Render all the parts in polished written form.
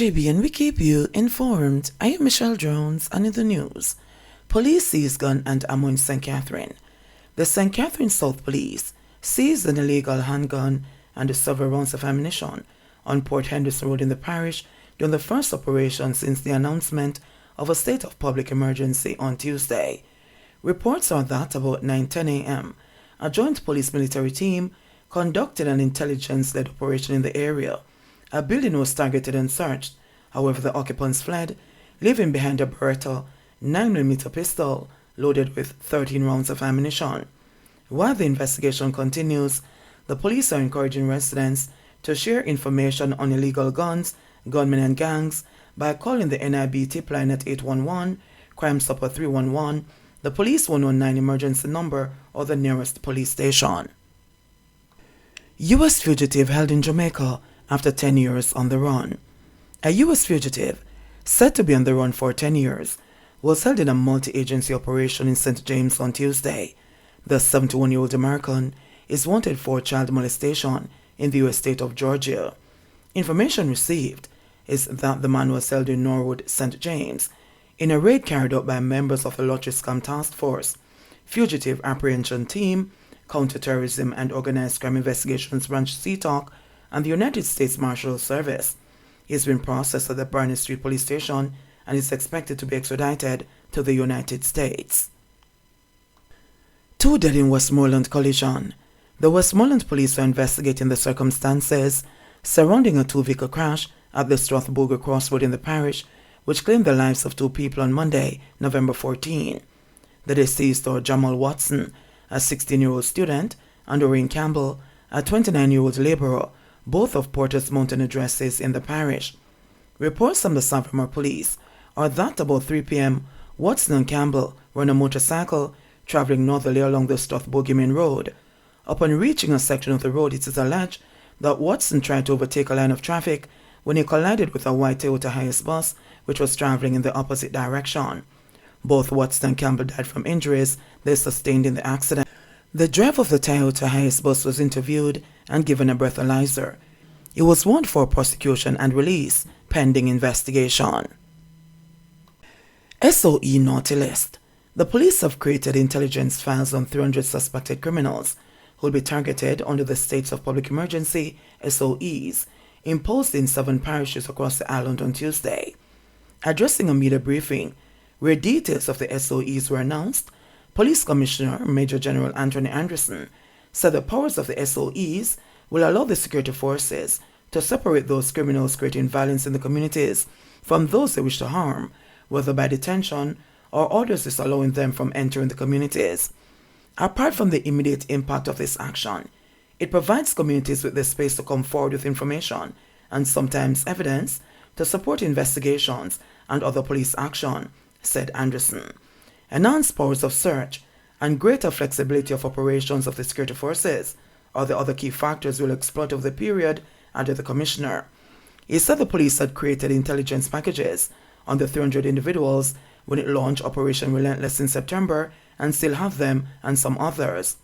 JBN, we keep you informed. I am Michelle Jones, and in the news, police seized gun and ammo in St. Catherine. The St. Catherine South Police seized an illegal handgun and several rounds of ammunition on Port Henderson Road in the parish during the first operation since the announcement of a state of public emergency on Tuesday. Reports are that about 9:10 a.m., a joint police-military team conducted an intelligence-led operation in the area. A building was targeted and searched. However, the occupants fled, leaving behind a Beretta 9mm pistol loaded with 13 rounds of ammunition. While the investigation continues, the police are encouraging residents to share information on illegal guns, gunmen and gangs by calling the NIB tip line at 811, Crime Stopper 311, the police 119 emergency number, or the nearest police station. U.S. fugitive held in Jamaica after 10 years on the run. A U.S. fugitive, said to be on the run for 10 years, was held in a multi-agency operation in St. James on Tuesday. The 71-year-old American is wanted for child molestation in the U.S. state of Georgia. Information received is that the man was held in Norwood, St. James, in a raid carried out by members of the Lottery Scam Task Force, Fugitive Apprehension Team, Counterterrorism and Organized Crime Investigations Branch CTOC, and the United States Marshal Service. He has been processed at the Barney Street Police Station and is expected to be extradited to the United States. 2 dead in Westmoreland collision. The Westmoreland police are investigating the circumstances surrounding a 2-vehicle crash at the Strathboga crossroad in the parish, which claimed the lives of 2 people on Monday, November 14. The deceased are Jamal Watson, a 16-year-old student, and Doreen Campbell, a 29-year-old laborer, both of Porter's Mountain addresses in the parish. Reports from the Savimore police are that about 3 p.m., Watson and Campbell were on a motorcycle traveling northerly along the Strathboga Main Road. Upon reaching a section of the road, it is alleged that Watson tried to overtake a line of traffic when he collided with a white Toyota Hiace bus which was traveling in the opposite direction. Both Watson and Campbell died from injuries they sustained in the accident. The driver of the Toyota Hiace bus was interviewed and given a breathalyzer. He was warned for prosecution and release pending investigation. SOE Naughty List. The police have created intelligence files on 300 suspected criminals who will be targeted under the States of Public Emergency SOEs imposed in 7 parishes across the island on Tuesday. Addressing a media briefing where details of the SOEs were announced, Police Commissioner Major General Anthony Anderson said the powers of the SOEs will allow the security forces to separate those criminals creating violence in the communities from those they wish to harm, whether by detention or orders disallowing them from entering the communities. Apart from the immediate impact of this action, it provides communities with the space to come forward with information and sometimes evidence to support investigations and other police action, said Anderson. Enhanced powers of search and greater flexibility of operations of the security forces are the other key factors we'll exploit over the period, added the commissioner. He said the police had created intelligence packages on the 300 individuals when it launched Operation Relentless in September and still have them and some others.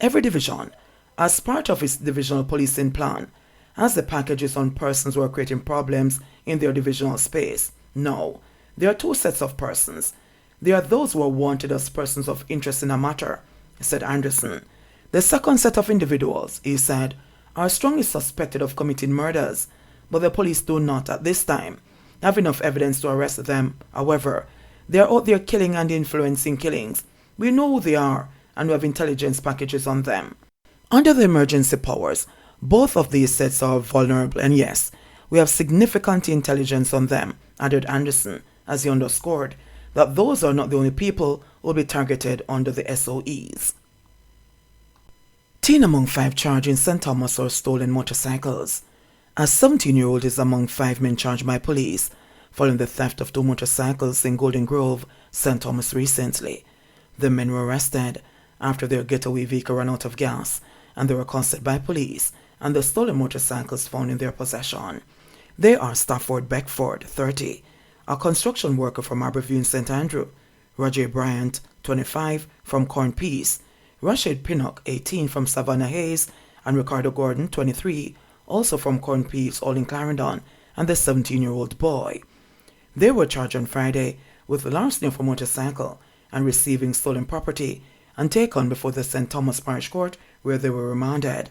Every division, as part of its divisional policing plan, has the packages on persons who are creating problems in their divisional space. No, there are 2 sets of persons. There are those who are wanted as persons of interest in a matter, said Anderson. The second set of individuals, he said, are strongly suspected of committing murders, but the police do not, at this time, have enough evidence to arrest them. However, they are out there killing and influencing killings. We know who they are, and we have intelligence packages on them. Under the emergency powers, both of these sets are vulnerable, and yes, we have significant intelligence on them, added Anderson, as he underscored that those are not the only people who will be targeted under the SOEs. 10 among 5 charged in St. Thomas are stolen motorcycles. A 17-year-old is among 5 men charged by police following the theft of 2 motorcycles in Golden Grove, St. Thomas recently. The men were arrested after their getaway vehicle ran out of gas and they were accosted by police and the stolen motorcycles found in their possession. They are Stafford Beckford, 30, a construction worker from Arborview in St. Andrew, Roger Bryant, 25, from Corn Peace, Rashid Pinnock, 18, from Savannah Hayes, and Ricardo Gordon, 23, also from Corn Peace, all in Clarendon, and the 17-year-old boy. They were charged on Friday with larceny of a motorcycle and receiving stolen property and taken before the St. Thomas Parish Court, where they were remanded.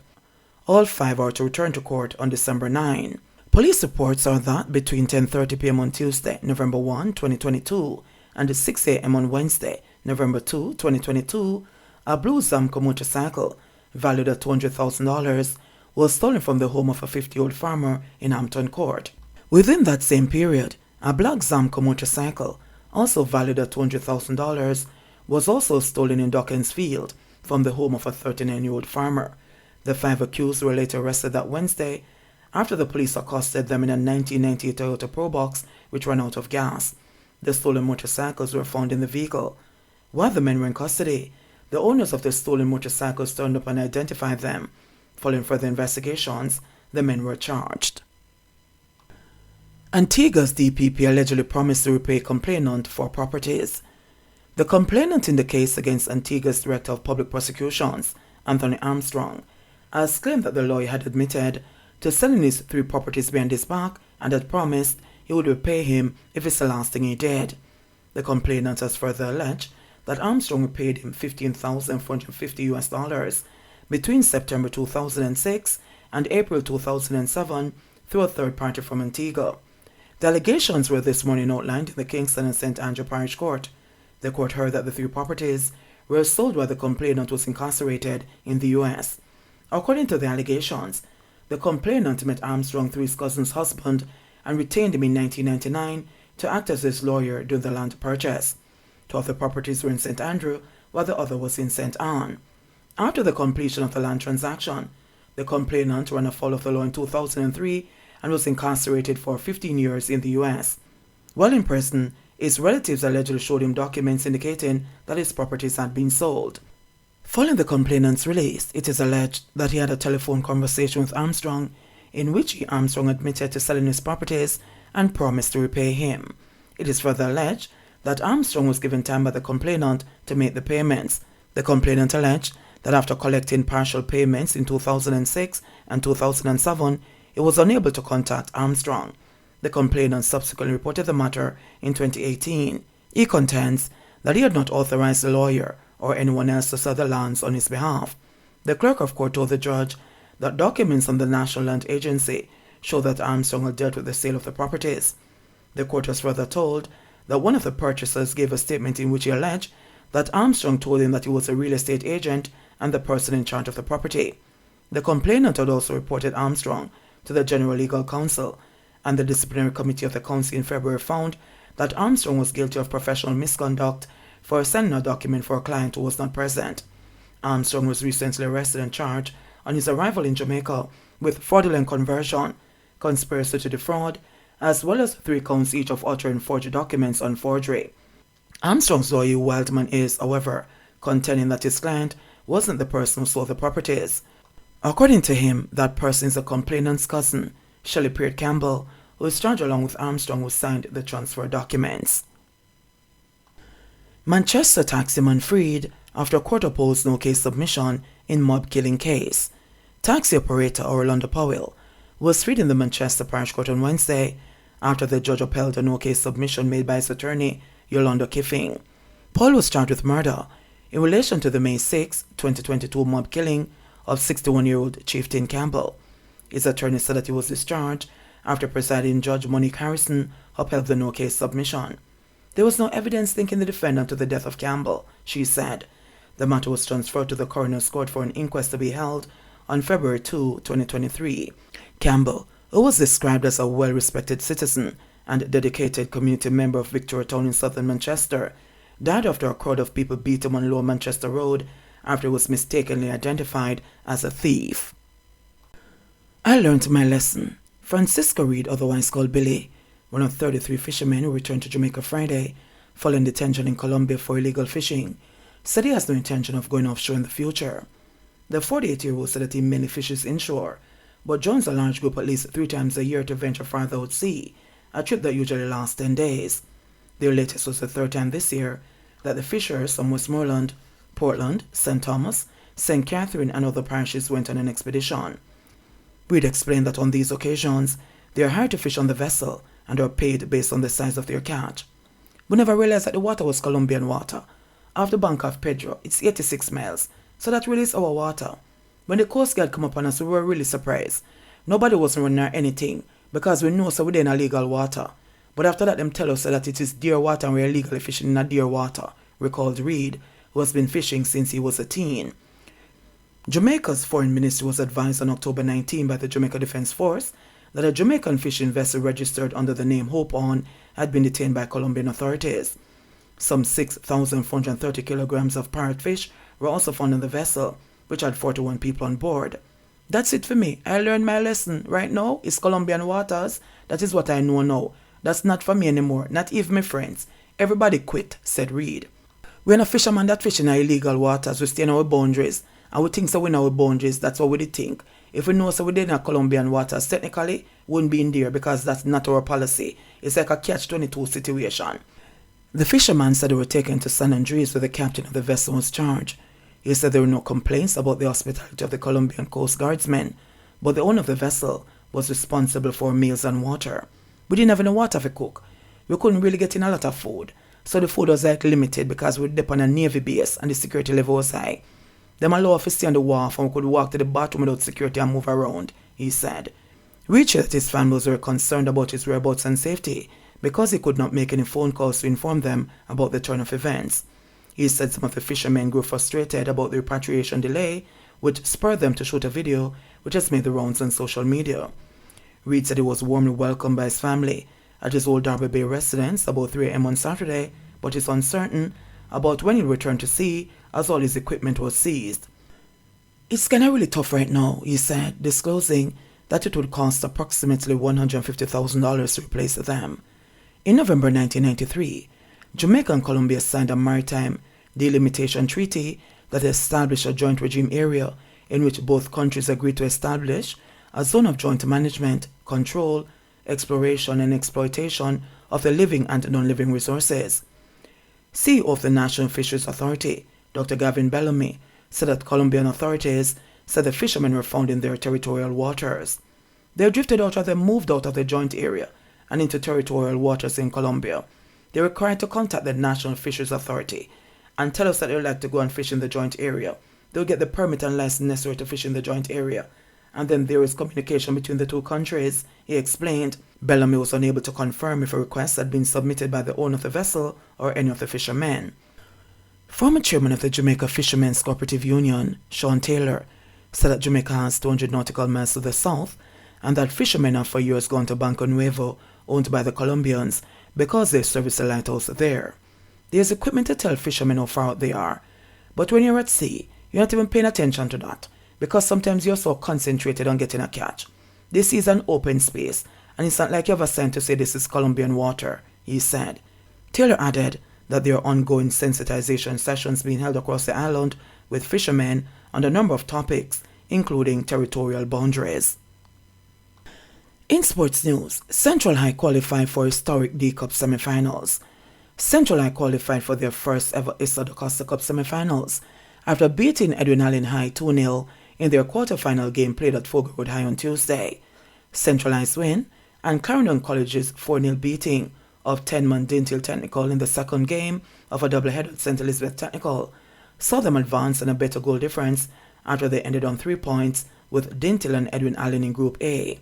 All 5 are to return to court on December 9. Police reports are that between 10:30 p.m. on Tuesday, November 1, 2022, and 6 a.m. on Wednesday, November 2, 2022, a blue Zamco motorcycle valued at $200,000 was stolen from the home of a 50-year-old farmer in Hampton Court. Within that same period, a black Zamco motorcycle, also valued at $200,000, was also stolen in Dawkins Field from the home of a 39-year-old farmer. The 5 accused were later arrested that Wednesday after the police accosted them in a 1998 Toyota Probox which ran out of gas. The stolen motorcycles were found in the vehicle. While the men were in custody, the owners of the stolen motorcycles turned up and identified them. Following further investigations, the men were charged. Antigua DPP allegedly promised to repay complainant for properties. The complainant in the case against Antigua's Director of Public Prosecutions, Anthony Armstrong, has claimed that the lawyer had admitted to selling his 3 properties behind his back and had promised he would repay him if it's the last thing he did. The complainant has further alleged that Armstrong paid him $15,450 between September 2006 and April 2007 through a third party from Antigua. The allegations were this morning outlined in the Kingston and St. Andrew Parish Court. The court heard that the 3 properties were sold while the complainant was incarcerated in the U.S. According to the allegations, the complainant met Armstrong through his cousin's husband and retained him in 1999 to act as his lawyer during the land purchase. 2 of the properties were in St. Andrew, while the other was in St. Anne. After the completion of the land transaction, the complainant ran afoul of the law in 2003 and was incarcerated for 15 years in the U.S. While in prison, his relatives allegedly showed him documents indicating that his properties had been sold. Following the complainant's release, it is alleged that he had a telephone conversation with Armstrong in which Armstrong admitted to selling his properties and promised to repay him. It is further alleged that Armstrong was given time by the complainant to make the payments. The complainant alleged that after collecting partial payments in 2006 and 2007, he was unable to contact Armstrong. The complainant subsequently reported the matter in 2018. He contends that he had not authorized the lawyer or anyone else to sell the lands on his behalf. The clerk of court told the judge that documents from the National Land Agency show that Armstrong had dealt with the sale of the properties. The court was further told that one of the purchasers gave a statement in which he alleged that Armstrong told him that he was a real estate agent and the person in charge of the property. The complainant had also reported Armstrong to the General Legal Counsel, and the disciplinary committee of the council in February found that Armstrong was guilty of professional misconduct for sending a document for a client who was not present. Armstrong was recently arrested and charged on his arrival in Jamaica with fraudulent conversion, conspiracy to defraud, as well as 3 counts each of uttering forged documents on forgery. Armstrong's lawyer Wildman is, however, contending that his client wasn't the person who sold the properties. According to him, that person is the complainant's cousin, Shelley Peart Campbell, who is charged along with Armstrong, who signed the transfer documents. Manchester taximan freed after court opposed no-case submission in mob killing case. Taxi operator Orlando Powell was freed in the Manchester Parish Court on Wednesday after the judge upheld a no-case submission made by his attorney, Yolanda Kiffing. Paul was charged with murder in relation to the May 6, 2022 mob killing of 61-year-old Chieftain Campbell. His attorney said that he was discharged after presiding Judge Monique Harrison upheld the no-case submission. There was no evidence linking the defendant to the death of Campbell, she said. The matter was transferred to the coroner's court for an inquest to be held on February 2, 2023. Campbell, who was described as a well-respected citizen and dedicated community member of Victoria Town in southern Manchester, died after a crowd of people beat him on Lower Manchester Road after he was mistakenly identified as a thief. I learned my lesson. Francisco Reed, otherwise called Billy, one of 33 fishermen who returned to Jamaica Friday following detention in Colombia for illegal fishing, said he has no intention of going offshore in the future. The 48-year-old said that he mainly fishes inshore, but joins a large group at least 3 times a year to venture farther out sea, a trip that usually lasts 10 days. Their latest was the 3rd time this year that the fishers from Westmoreland, Portland, St. Thomas, St. Catherine and other parishes went on an expedition. Reed explained that on these occasions, They are hired to fish on the vessel and are paid based on the size of their catch. We never realized that the water was Colombian water. Off the bank of Pedro, it's 86 miles, so that really is our water. When the Coast Guard come upon us, we were really surprised. Nobody was running or anything, because we know so we're in illegal water. But after that, them tell us that it is deer water and we're illegally fishing in a deer water, recalled Reed, who has been fishing since he was a teen. Jamaica's foreign ministry was advised on October 19 by the Jamaica Defense Force that a Jamaican fishing vessel registered under the name Hope On had been detained by Colombian authorities. Some 6,430 kilograms of parrotfish were also found on the vessel, which had 41 people on board. That's it for me. I learned my lesson. Right now, it's Colombian waters. That is what I know now. That's not for me anymore, not even my friends. Everybody quit, said Reed. We're not fishermen that fish in our illegal waters. We stay in our boundaries. And we think so we know our boundaries. That's what we think. If we know so we did in Colombian waters, technically, we wouldn't be in there because that's not our policy. It's like a catch-22 situation. The fisherman said they were taken to San Andres where the captain of the vessel was charged. He said there were no complaints about the hospitality of the Colombian Coast Guardsmen, but the owner of the vessel was responsible for meals and water. We didn't have any water to cook. We couldn't really get in a lot of food, so the food was like limited because we were on a Navy base and the security level was high. Them allowed us to stay on the wharf and we could walk to the bathroom without security and move around, he said. Reed said that his family was very concerned about his whereabouts and safety because he could not make any phone calls to inform them about the turn of events. He said some of the fishermen grew frustrated about the repatriation delay, which spurred them to shoot a video which has made the rounds on social media. Reed said he was warmly welcomed by his family at his old Derby Bay residence about 3 a.m. on Saturday, but is uncertain about when he'll return to sea as all his equipment was seized. It's kinda really tough right now, he said, disclosing that it would cost approximately $150,000 to replace them. In November 1993, Jamaica and Colombia signed a maritime delimitation treaty that established a joint regime area in which both countries agreed to establish a zone of joint management, control, exploration and exploitation of the living and non-living resources. CEO of the National Fisheries Authority, Dr. Gavin Bellamy, said that Colombian authorities said the fishermen were found in their territorial waters. They drifted out or they moved out of the joint area and into territorial waters in Colombia. They were required to contact the National Fisheries Authority and tell us that they would like to go and fish in the joint area. They will get the permit and license necessary to fish in the joint area. And then there is communication between the two countries, he explained. Bellamy was unable to confirm if a request had been submitted by the owner of the vessel or any of the fishermen. Former chairman of the Jamaica Fishermen's Cooperative Union, Sean Taylor, said that Jamaica has 200 nautical miles to the south and that fishermen have for years gone to Banco Nuevo, owned by the Colombians, because they service the lighthouse there. There's equipment to tell fishermen how far out they are, but when you're at sea, you're not even paying attention to that, because sometimes you're so concentrated on getting a catch. This is an open space, and it's not like you have a sign to say this is Colombian water, he said. Taylor added that there are ongoing sensitization sessions being held across the island with fishermen on a number of topics, including territorial boundaries. In sports news, Central High qualified for historic D-Cup semi-finals. Central High qualified for their first ever Issa da Costa Cup semi-finals after beating Edwin Allen High 2-0 in their quarter-final game played at Fogo Road High on Tuesday. Central High's win and Clarendon College's 4-0 beating of 10-man Detained Technical in the second game of a doubleheader at St. Elizabeth Technical saw them advance in a better goal difference after they ended on 3 points with Detained and Edwin Allen in Group A.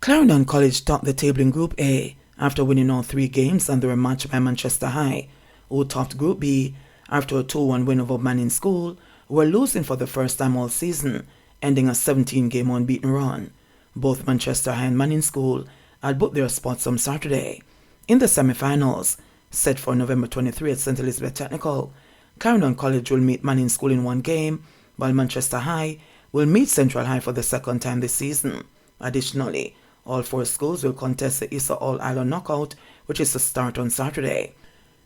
Clarendon College topped the table in Group A after winning all 3 games and they were matched by Manchester High, who topped Group B after a 2-1 win over Manning School, who were losing for the first time all season, ending a 17-game unbeaten run. Both Manchester High and Manning School had booked their spots on Saturday. In the semi-finals, set for November 23 at St. Elizabeth Technical, Clarendon College will meet Manning School in 1 game, while Manchester High will meet Central High for the second time this season. Additionally, all 4 schools will contest the Issa All-Ireland Knockout, which is to start on Saturday.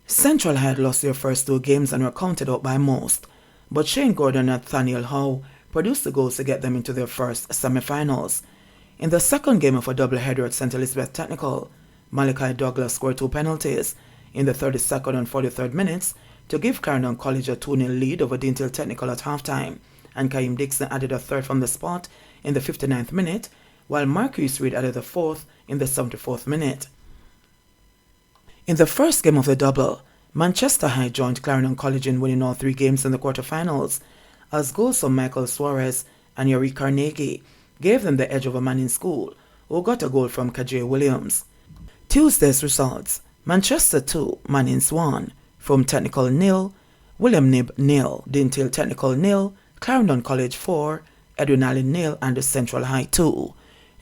Central High had lost their first 2 games and were counted out by most, but Shane Gordon and Nathaniel Howe produced the goals to get them into their first semi-finals. In the second game of a doubleheader at St. Elizabeth Technical, Malachi Douglas scored 2 penalties in the 32nd and 43rd minutes to give Clarendon College a 2-0 lead over Detained Technical at halftime, and Kaim Dixon added a third from the spot in the 59th minute while Marquise Reed added the fourth in the 74th minute. In the first game of the double, Manchester High joined Clarendon College in winning all 3 games in the quarterfinals, as goals from Michael Suarez and Yuri Carnegie gave them the edge over Manning School, who got a goal from Kajay Williams. Tuesday's results: Manchester 2, Manning's 1, from Technical 0, William Nib 0, Dintale Technical 0, Clarendon College 4, Edwin Allen 0, and the Central High 2.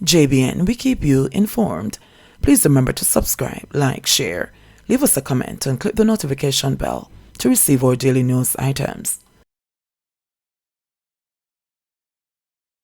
JBN, we keep you informed. Please remember to subscribe, like, share, leave us a comment and click the notification bell to receive our daily news items.